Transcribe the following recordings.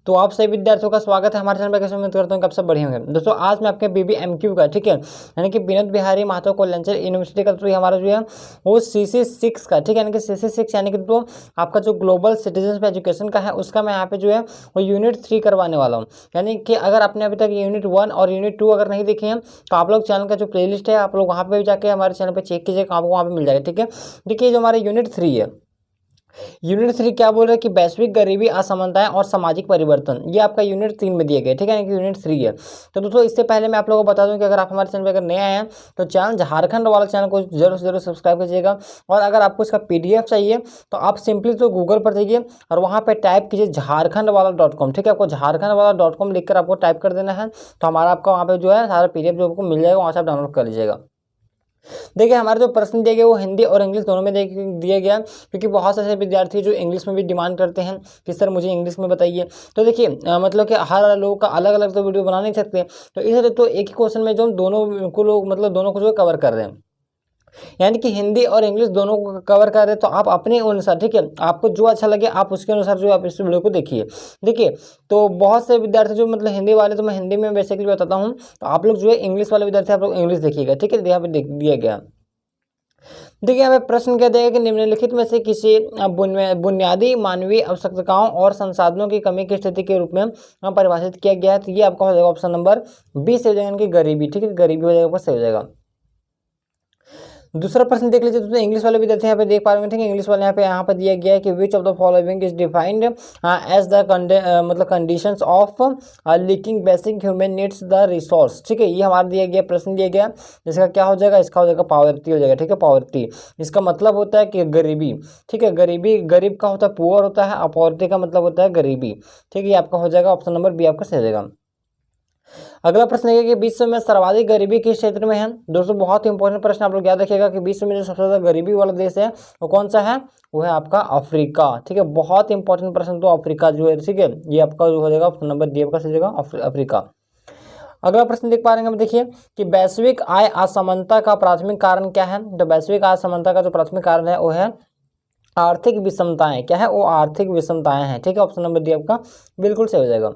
तो आप सभी विद्यार्थियों का स्वागत है हमारे चैनल पर। कैसे उम्मीद करता हूँ कि आप सब बढ़िया होंगे। दोस्तों आज मैं आपके BBMQ का, ठीक है, यानी कि विनोद बिहारी महतो कोल्लंचर यूनिवर्सिटी का तो हमारा जो है वो CC6 का, ठीक है, यानी कि CC6 यानी कि तो आपका जो ग्लोबल सिटीजन एजुकेशन का है उसका मैं यहाँ पे जो है वो यूनिट 3 करवाने वाला हूँ। यानी कि अगर आपने अभी तक यूनिट 1 और यूनिट 2 अगर नहीं देखे हैं तो आप लोग चैनल का जो प्लेलिस्ट है आप लोग वहाँ पे भी जाके हमारे चैनल पर चेक कीजिएगा, आपको वहाँ पे मिल जाएगा। ठीक है, देखिए जो हमारा यूनिट 3 है, यूनिट 3 क्या बोल रहा है कि वैश्विक गरीबी, असमानताएं और सामाजिक परिवर्तन, ये आपका यूनिट 3 में दिए गए, ठीक है, यानी कि यूनिट 3 है। तो दोस्तों इससे पहले मैं आप लोगों को बता दूं कि अगर आप हमारे चैनल पर अगर नए आए हैं तो चैनल झारखंड वाला चैनल को जरूर से जरूर सब्सक्राइब कीजिएगा। और अगर आपको इसका PDF चाहिए तो आप सिंपली तो गूगल पर जाइए और वहाँ पर टाइप कीजिए झारखंडवाला.com, ठीक है, आपको झारखंडवाला.com लिखकर आपको टाइप कर देना है तो हमारा आपका वहाँ पर जो है सारा PDF जो आपको मिल जाएगा, वहाँ से आप डाउनलोड कर लीजिएगा। देखिए हमारे जो प्रश्न दिए गए वो हिंदी और इंग्लिश दोनों में दिया गया, क्योंकि बहुत से ऐसे विद्यार्थी जो इंग्लिश में भी डिमांड करते हैं कि सर मुझे इंग्लिश में बताइए। तो देखिए मतलब कि हर लोग का अलग अलग तो वीडियो बना नहीं सकते, तो इसलिए तो एक ही क्वेश्चन में जो हम दोनों को लोग मतलब दोनों को जो कवर कर रहे हैं, यानी कि हिंदी और इंग्लिश दोनों को कवर कर रहे हैं। तो आप अपने अनुसार, ठीक है, आपको जो अच्छा लगे आप उसके अनुसार जो आप इस वीडियो को देखिए। देखिए तो बहुत से विद्यार्थी जो मतलब हिंदी वाले, तो मैं हिंदी में बेसिकली बताता हूँ, तो आप लोग जो है इंग्लिश वाले विद्यार्थी आप लोग इंग्लिश देखिएगा, ठीक है, यहाँ पे दिया गया। देखिए यहाँ पे प्रश्न क्या दिया कि निम्नलिखित में से किसी बुनियादी मानवीय आवश्यकताओं और संसाधनों की कमी की स्थिति के रूप में परिभाषित किया गया है। तो ये आपका हो जाएगा ऑप्शन नंबर 20 से हो जाएगा, इनकी गरीबी, ठीक है, गरीबी हो जाएगा, सही हो जाएगा। दूसरा प्रश्न देख लीजिए, तो इंग्लिश वाले विद्यार्थी यहाँ पे देख पा रहे हैं, ठीक है, इंग्लिश वाले यहाँ पे दिया गया है कि which of the following is defined as the मतलब conditions of lacking basic human needs the resource, ठीक है, ये हमारा दिया गया प्रश्न दिया गया। इसका क्या हो जाएगा, इसका हो जाएगा पॉवर्टी हो जाएगा, ठीक है, पॉवर्टी। इसका मतलब होता है कि गरीबी, ठीक है, गरीबी, गरीब का होता है पुअर होता है और पॉवर्टी का मतलब होता है गरीबी, ठीक है, ये आपका हो जाएगा ऑप्शन नंबर बी आपका सही हो जाएगा। अगला प्रश्न है कि विश्व में सर्वाधिक गरीबी किस क्षेत्र में है। दोस्तों बहुत ही इंपॉर्टेंट प्रश्न, आप लोग याद रखिएगा कि विश्व में जो सबसे ज्यादा गरीबी वाला देश है वो कौन सा है, वो है आपका अफ्रीका, ठीक है, बहुत इंपॉर्टेंट प्रश्न, तो अफ्रीका जो है, ठीक है, ये आपका जो हो जाएगा ऑप्शन नंबर डी आपका सही हो जाएगा, अफ्रीका। अगला प्रश्न देख पा रहे हैं हम, देखिए कि वैश्विक आय असमानता का प्राथमिक कारण क्या है। तो वैश्विक आय असमानता का जो प्राथमिक कारण है वो है आर्थिक विषमताएं, क्या है वो आर्थिक विषमताएं हैं, ठीक है, ऑप्शन नंबर डी आपका बिल्कुल सही हो जाएगा।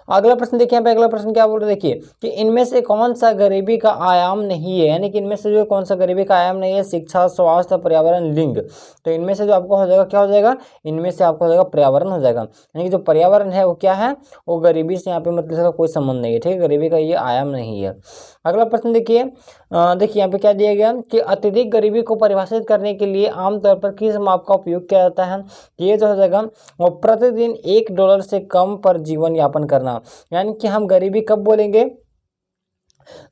अगला प्रश्न देखिए यहाँ पे, अगला प्रश्न क्या बोल रहे हैं, देखिए कि इनमें से कौन सा गरीबी का आयाम नहीं है, यानी कि इनमें से जो कौन सा गरीबी का आयाम नहीं है, शिक्षा, स्वास्थ्य, पर्यावरण, लिंग। तो इनमें से जो आपको हो जाएगा क्या हो जाएगा, इनमें से आपको हो जाएगा पर्यावरण हो जाएगा, यानी कि जो पर्यावरण है वो क्या है, वो गरीबी से यहाँ पे मतलब इसका कोई संबंध नहीं है, ठीक है, गरीबी का ये आयाम नहीं है। अगला प्रश्न देखिए, देखिए यहाँ पे क्या दिया गया कि अत्यधिक गरीबी को परिभाषित करने के लिए आमतौर पर किस माप का उपयोग किया जाता है। ये जो हो जाएगा वो प्रतिदिन $1 से कम पर जीवन यापन करना, यानी कि हम गरीबी कब बोलेंगे,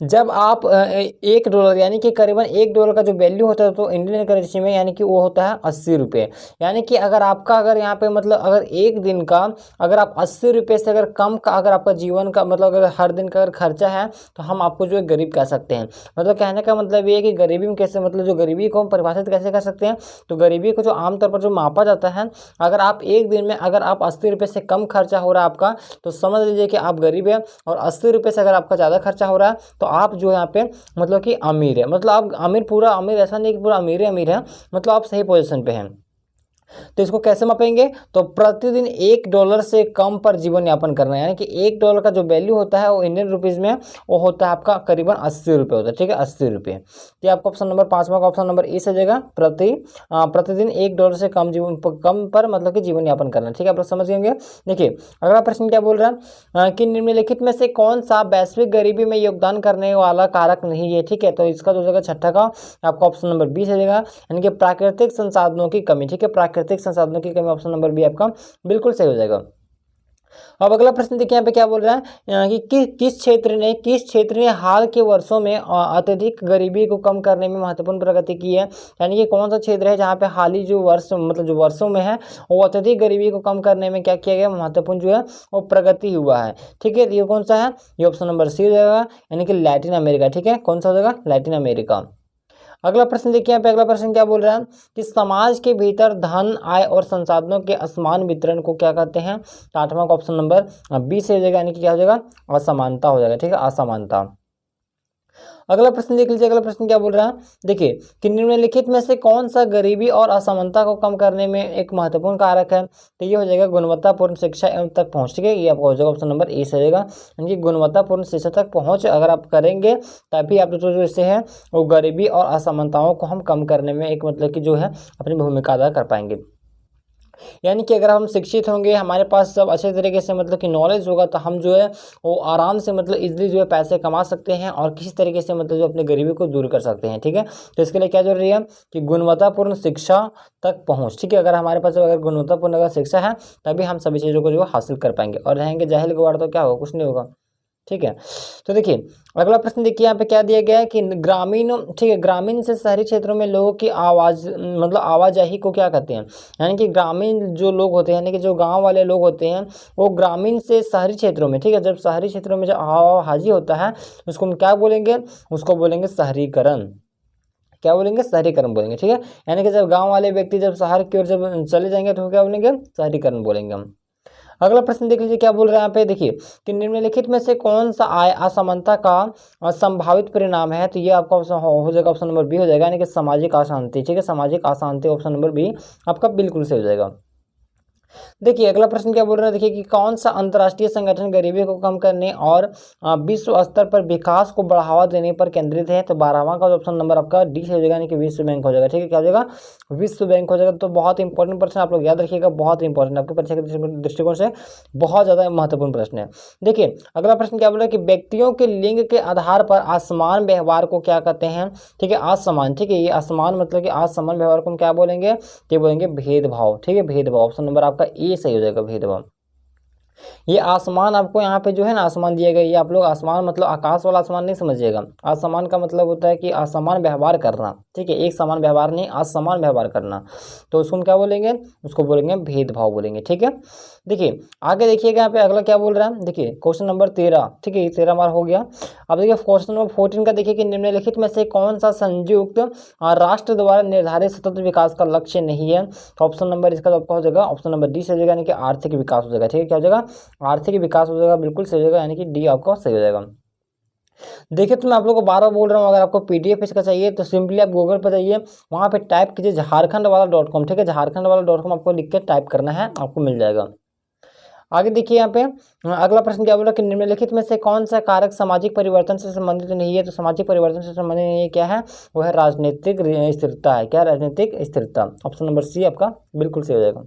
जब आप $1 यानी कि करीबन $1 का जो वैल्यू होता है तो इंडियन करेंसी में यानी कि वो होता है 80 रुपये। यानी कि अगर आपका अगर यहाँ पे मतलब अगर एक दिन का अगर आप 80 रुपये से अगर कम का अगर आपका जीवन का मतलब अगर हर दिन का अगर खर्चा है तो हम आपको जो है गरीब कह सकते हैं। मतलब कहने का मतलब ये है कि गरीबी में कैसे मतलब जो गरीबी को हम परिभाषित कैसे कर सकते हैं, तो गरीबी को जो आमतौर पर जो मापा जाता है, अगर आप एक दिन में अगर आप 80 रुपये से कम खर्चा हो रहा है आपका तो समझ लीजिए कि आप गरीब हैं, और 80 रुपये से अगर आपका ज़्यादा खर्चा हो रहा है तो आप जो यहाँ पे मतलब कि अमीर है, मतलब आप अमीर, पूरा अमीर ऐसा नहीं कि पूरा अमीर है, मतलब आप सही पोजीशन पे हैं। तो इसको कैसे मापेंगे, तो प्रतिदिन $1 से कम पर जीवन यापन करना, यानी कि $1 का जो वैल्यू होता है वो इंडियन रुपीज में वो होता है आपका करीबन 80 रुपये होता है, ठीक है, 80 रुपये। तो आपका ऑप्शन नंबर 5वां का ऑप्शन नंबर ए से जाएगा, प्रतिदिन $1 से कम कम पर मतलब कि जीवन यापन करना, ठीक है, आप लोग समझ गए। देखिए अगला प्रश्न क्या बोल रहा है कि निम्नलिखित में से कौन सा वैश्विक गरीबी में योगदान करने वाला कारक नहीं है, ठीक है, तो इसका जो जगह छठा का आपका ऑप्शन नंबर बी से जाएगा, यानी कि प्राकृतिक संसाधनों की कमी, ठीक है, प्राकृतिक संसाधनों की कमी, ऑप्शन नंबर बी आपका बिल्कुल सही हो जाएगा। अब अगला प्रश्न देखिए यहाँ पे क्या बोल रहा है कि किस क्षेत्र ने हाल के वर्षों में अत्यधिक गरीबी को कम करने में महत्वपूर्ण प्रगति की है, यानी कि कौन सा क्षेत्र है जहाँ पे हाल ही जो वर्ष मतलब जो वर्षों में है वो अत्यधिक गरीबी को कम करने में क्या किया गया, महत्वपूर्ण जो है वो प्रगति हुआ है, ठीक है, ये कौन सा है, ये ऑप्शन नंबर सी हो जाएगा, यानी कि लैटिन अमेरिका, ठीक है, कौन सा हो जाएगा, लैटिन अमेरिका। अगला प्रश्न देखिए यहाँ पे, अगला प्रश्न क्या बोल रहा है कि समाज के भीतर धन, आय और संसाधनों के असमान वितरण को क्या कहते हैं। तो 8वां का ऑप्शन नंबर बी से हो जाएगा, यानी कि क्या हो जाएगा, असमानता हो जाएगा, ठीक है, असमानता। अगला प्रश्न देख लीजिए। अगला प्रश्न क्या बोल रहा है, देखिए कि निम्नलिखित में से कौन सा गरीबी और असमानता को कम करने में एक महत्वपूर्ण कारक है। तो ये हो जाएगा गुणवत्तापूर्ण शिक्षा एवं तक पहुँच। ठीक है, ये आपका हो जाएगा ऑप्शन नंबर ए से हो जाएगा, यानी कि गुणवत्तापूर्ण शिक्षा तक पहुँच अगर आप करेंगे तभी आप जो इससे है वो गरीबी और असमानताओं को हम कम करने में एक मतलब कि जो है अपनी भूमिका अदा कर पाएंगे। यानी कि अगर हम शिक्षित होंगे, हमारे पास सब अच्छे तरीके से मतलब कि नॉलेज होगा, तो हम जो है वो आराम से मतलब इजीली जो है पैसे कमा सकते हैं और किसी तरीके से मतलब जो अपने गरीबी को दूर कर सकते हैं। ठीक है, तो इसके लिए क्या जरूरी है कि गुणवत्तापूर्ण शिक्षा तक पहुँच। ठीक है, अगर हमारे पास अगर गुणवत्तापूर्ण अगर शिक्षा है तभी हम सभी चीज़ों को जो हासिल कर पाएंगे, और रहेंगे जाहिल गवार तो क्या होगा, कुछ नहीं होगा। ठीक है, तो देखिए अगला प्रश्न देखिए यहाँ पे क्या दिया गया है कि ग्रामीण, ठीक है, ग्रामीण से शहरी क्षेत्रों में लोगों की आवाज मतलब आवाजाही को क्या कहते हैं। यानी कि ग्रामीण जो लोग होते हैं, यानी कि जो गांव वाले लोग होते हैं, वो ग्रामीण से शहरी क्षेत्रों में, ठीक है, जब शहरी क्षेत्रों में जो आवाजाही होता है उसको हम क्या बोलेंगे, उसको बोलेंगे शहरीकरण। क्या बोलेंगे, शहरीकरण बोलेंगे। ठीक है, यानी कि जब गाँव वाले व्यक्ति जब शहर की ओर जब चले जाएंगे तो क्या बोलेंगे, शहरीकरण बोलेंगे हम। अगला प्रश्न देख लीजिए क्या बोल रहे हैं यहाँ पे, देखिए कि निम्नलिखित में से कौन सा आय असमानता का संभावित परिणाम है। तो ये आपका ऑप्शन हो जाएगा, ऑप्शन नंबर बी हो जाएगा, यानी कि सामाजिक अशांति। ठीक है, सामाजिक अशांति, ऑप्शन नंबर बी आपका बिल्कुल सही हो जाएगा। देखिए अगला प्रश्न क्या बोल रहा है, देखिए कि कौन सा अंतर्राष्ट्रीय संगठन गरीबी को कम करने और विश्व स्तर पर विकास को बढ़ावा देने पर केंद्रित है। तो 12वां का ऑप्शन नंबर आपका डी से हो जाएगा, यानी कि विश्व बैंक हो जाएगा। ठीक है, क्या हो जाएगा, विश्व बैंक हो जाएगा। तो बहुत इंपॉर्टेंट प्रश्न आप लोग याद रखिएगा, बहुत इंपॉर्टेंट आपके परीक्षा के दृष्टिकोण से बहुत ज़्यादा महत्वपूर्ण प्रश्न है। देखिए अगला प्रश्न क्या बोल रहा है कि व्यक्तियों के लिंग के आधार पर असमान व्यवहार को क्या कहते हैं। ठीक है, असमान, ठीक है, ये असमान मतलब कि असमान व्यवहार को हम क्या बोलेंगे, ये बोलेंगे भेदभाव। ठीक है, भेदभाव, ऑप्शन नंबर आपका ए सही हो जाएगा, भेदभाव। ये आसमान आपको यहाँ पे जो है ना आसमान दिया गया, ये आप लोग आसमान मतलब आकाश वाला आसमान नहीं समझिएगा। आसमान का मतलब होता है कि असमान व्यवहार करना। ठीक है, एक समान व्यवहार नहीं, असमान व्यवहार करना, तो उसको हम क्या बोलेंगे, उसको बोलेंगे भेदभाव बोलेंगे। ठीक है, देखिए आगे देखिएगा यहाँ पे अगला क्या बोल रहा है, देखिए क्वेश्चन नंबर 13। ठीक है, ये 13 मार्क हो गया। अब देखिए क्वेश्चन नंबर 14 का देखिए कि निम्नलिखित में से कौन सा संयुक्त राष्ट्र द्वारा निर्धारित सतत विकास का लक्ष्य नहीं है। तो ऑप्शन नंबर इसका आपका हो जाएगा, ऑप्शन नंबर डी से हो जाएगा, यानी कि आर्थिक विकास हो जाएगा। ठीक है, क्या हो जाएगा, आर्थिक विकास हो जाएगा, बिल्कुल सही हो जाएगा, यानी कि डी आपका सही हो जाएगा। देखिए तो मैं आप लोगों को बार बार बोल रहा हूँ, अगर आपको पीडीएफ इसका चाहिए तो सिंपली आप गूगल पर जाइए, वहाँ पे टाइप कीजिए झारखंड वाला.com। ठीक है, झारखंड वाला.com आपको लिख के टाइप करना है, आपको मिल जाएगा। आगे देखिए यहाँ पे अगला प्रश्न क्या बोला कि निम्नलिखित में से कौन सा कारक सामाजिक परिवर्तन से संबंधित नहीं है। तो सामाजिक परिवर्तन से संबंधित नहीं है, क्या है, वो है राजनीतिक स्थिरता है। क्या, राजनीतिक स्थिरता, ऑप्शन नंबर सी आपका बिल्कुल सही हो जाएगा।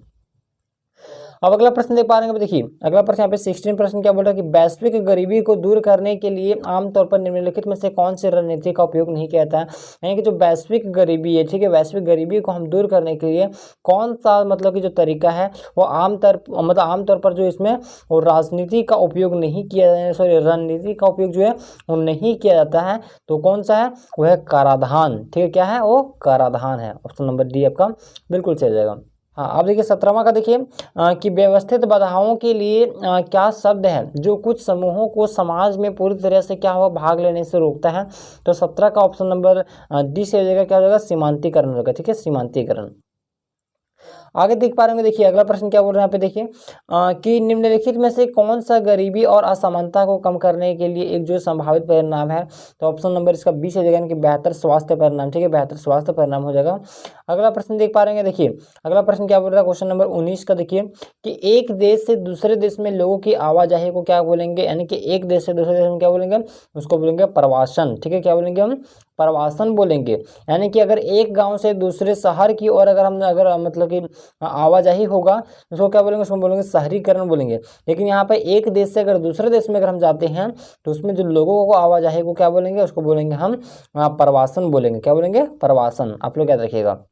अब अगला प्रश्न देख पा रहे हैं, देखिए अगला प्रश्न यहाँ पे 16 प्रश्न क्या बोल रहा है कि वैश्विक गरीबी को दूर करने के लिए आमतौर पर निम्नलिखित में से कौन सी रणनीति का उपयोग नहीं किया जाता है। यानी कि जो वैश्विक गरीबी है, ठीक है, वैश्विक गरीबी को हम दूर करने के लिए कौन सा मतलब कि जो तरीका है वो आमतौर पर जो इसमें वो राजनीति का उपयोग नहीं किया, सॉरी रणनीति का उपयोग जो है वो नहीं किया जाता है। तो कौन सा है, वो है कराधान। ठीक है, क्या है, वो कराधान है, ऑप्शन नंबर डी आपका बिल्कुल सही हो जाएगा। हाँ, अब देखिए 17वां का देखिए कि व्यवस्थित बाधाओं के लिए क्या शब्द है जो कुछ समूहों को समाज में पूरी तरह से क्या हो भाग लेने से रोकता है। तो 17 का ऑप्शन नंबर डी से हो जाएगा, क्या हो जाएगा, सीमांतीकरण होगा। ठीक है, सीमांतीकरण। आगे देख पा रहे होंगे, देखिए अगला प्रश्न क्या बोल रहे हैं यहाँ पे, देखिए कि निम्नलिखित में से कौन सा गरीबी और असमानता को कम करने के लिए एक जो संभावित परिणाम है। तो ऑप्शन नंबर इसका बी से जाएगा कि बेहतर स्वास्थ्य परिणाम। ठीक है, बेहतर स्वास्थ्य परिणाम हो जाएगा। अगला प्रश्न देख पा रहे हैं, देखिए अगला प्रश्न क्या बोल रहा है, क्वेश्चन नंबर 19 का देखिए कि एक देश से दूसरे देश में लोगों की आवाजाही को क्या बोलेंगे। यानी कि एक देश से दूसरे देश में क्या बोलेंगे, उसको बोलेंगे प्रवासन। ठीक है, क्या बोलेंगे हम, प्रवासन बोलेंगे। यानी कि अगर एक गांव से दूसरे शहर की ओर अगर मतलब कि आवाजाही होगा उसको क्या बोलेंगे, उसको बोलेंगे शहरीकरण बोलेंगे। लेकिन यहाँ पे एक देश से अगर दूसरे देश में अगर हम जाते हैं तो उसमें जो लोगों को आवाजाही को क्या बोलेंगे, उसको बोलेंगे हम प्रवासन बोलेंगे। क्या बोलेंगे, प्रवासन, आप लोग याद रखिएगा।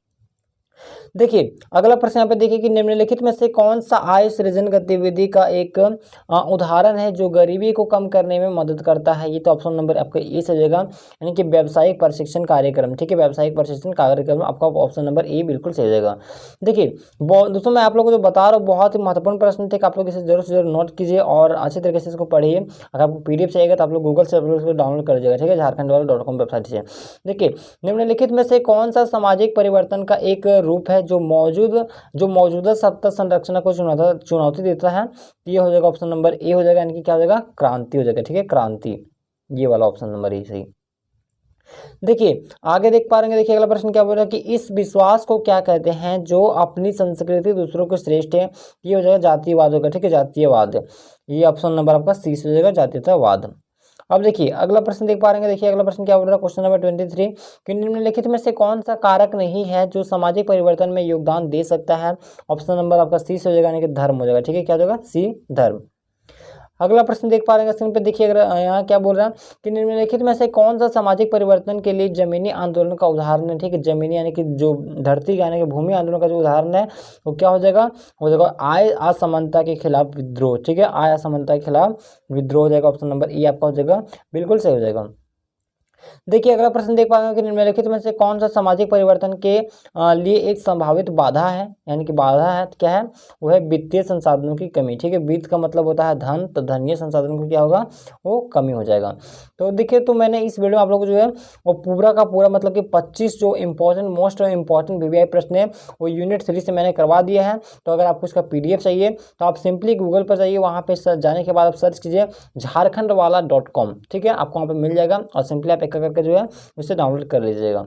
देखिए अगला प्रश्न यहाँ पे देखिए कि निम्नलिखित में से कौन सा आय सृजन गतिविधि का एक उदाहरण है जो गरीबी को कम करने में मदद करता है। ये तो ऑप्शन नंबर आपका ए से जाएगा, यानी कि व्यावसायिक प्रशिक्षण कार्यक्रम। ठीक है, व्यावसायिक प्रशिक्षण कार्यक्रम आपका ऑप्शन नंबर ए बिल्कुल सही हो जाएगा। देखिए दोस्तों मैं आप लोगों को जो बता रहा हूँ बहुत ही महत्वपूर्ण प्रश्न थे, आप लोग इसे जरूर से जरूर नोट कीजिए और अच्छे तरीके से इसको पढ़िए। अगर आपको पीडीएफ चाहिएगा तो आप लोग गूगल से आप लोग इसको डाउनलोड कर लीजिएगा। ठीक है, झारखंड.com वेबसाइट से। देखिए निम्नलिखित में से कौन सा सामाजिक परिवर्तन का एक रूप है जो मौजूदा सत्ता संरचना को चुनौती देता है। ये हो जाएगा ऑप्शन नंबर ए हो जाएगा, यानी कि क्या हो जाएगा, क्रांति हो जाएगा। ठीक है, क्रांति, ये वाला ऑप्शन नंबर ए सही। देखिए आगे देख पा रहे हैं, देखिए अगला प्रश्न क्या बोल रहा है कि इस विश्वास को क्या कहते हैं जो अपनी संस्कृति दूसरों को श्रेष्ठ है। ये हो जाएगा जातीयवाद होगा, ठीक है, जातीयवाद। ये ऑप्शन नंबर आपका सी हो जाएगा, जातीयतावाद। अब देखिए अगला प्रश्न देख पा रहे हैं, देखिए अगला प्रश्न क्या बोल रहा है, क्वेश्चन नंबर 23 कि निम्नलिखित में से कौन सा कारक नहीं है जो सामाजिक परिवर्तन में योगदान दे सकता है। ऑप्शन नंबर आपका सी हो जाएगा, यानी कि धर्म हो जाएगा, ठीक है, क्या हो जाएगा, सी धर्म। अगला प्रश्न देख पा रहे हैं स्क्रीन पे, देखिए अगर यहाँ क्या बोल रहा है कि निम्नलिखित में से कौन सा सामाजिक परिवर्तन के लिए जमीनी आंदोलन का उदाहरण है। ठीक है, जमीनी यानी कि जो धरती का यानी कि भूमि आंदोलन का जो उदाहरण है वो क्या हो जाएगा आय असमानता के खिलाफ विद्रोह। ठीक है, आय असमानता के खिलाफ विद्रोह हो जाएगा, ऑप्शन नंबर ई आपका हो जाएगा, बिल्कुल सही हो जाएगा। देखिए अगला प्रश्न देख पाएंगे कि निम्नलिखित में से कौन सा सामाजिक परिवर्तन के लिए एक संभावित बाधा है, यानी कि बाधा है, क्या है वो है वित्तीय संसाधनों की कमी। ठीक है, वित्त का मतलब होता है धन, तो धनीय संसाधनों की क्या होगा, वो कमी हो जाएगा। तो देखिए तो मैंने इस वीडियो में आप लोग को जो है वो पूरा का पूरा मतलब कि 25 जो इंपॉर्टेंट मोस्ट इंपॉर्टेंट वीवीआई प्रश्न है वो यूनिट 3 से मैंने करवा दिया है। तो अगर आपको इसका PDF चाहिए तो आप सिंपली गूगल पर जाइए, वहाँ पे जाने के बाद आप सर्च कीजिए झारखंडवाला.com। ठीक है, आपको वहाँ पे मिल जाएगा और सिंपली आप एक करके जो है उसे डाउनलोड कर लीजिएगा।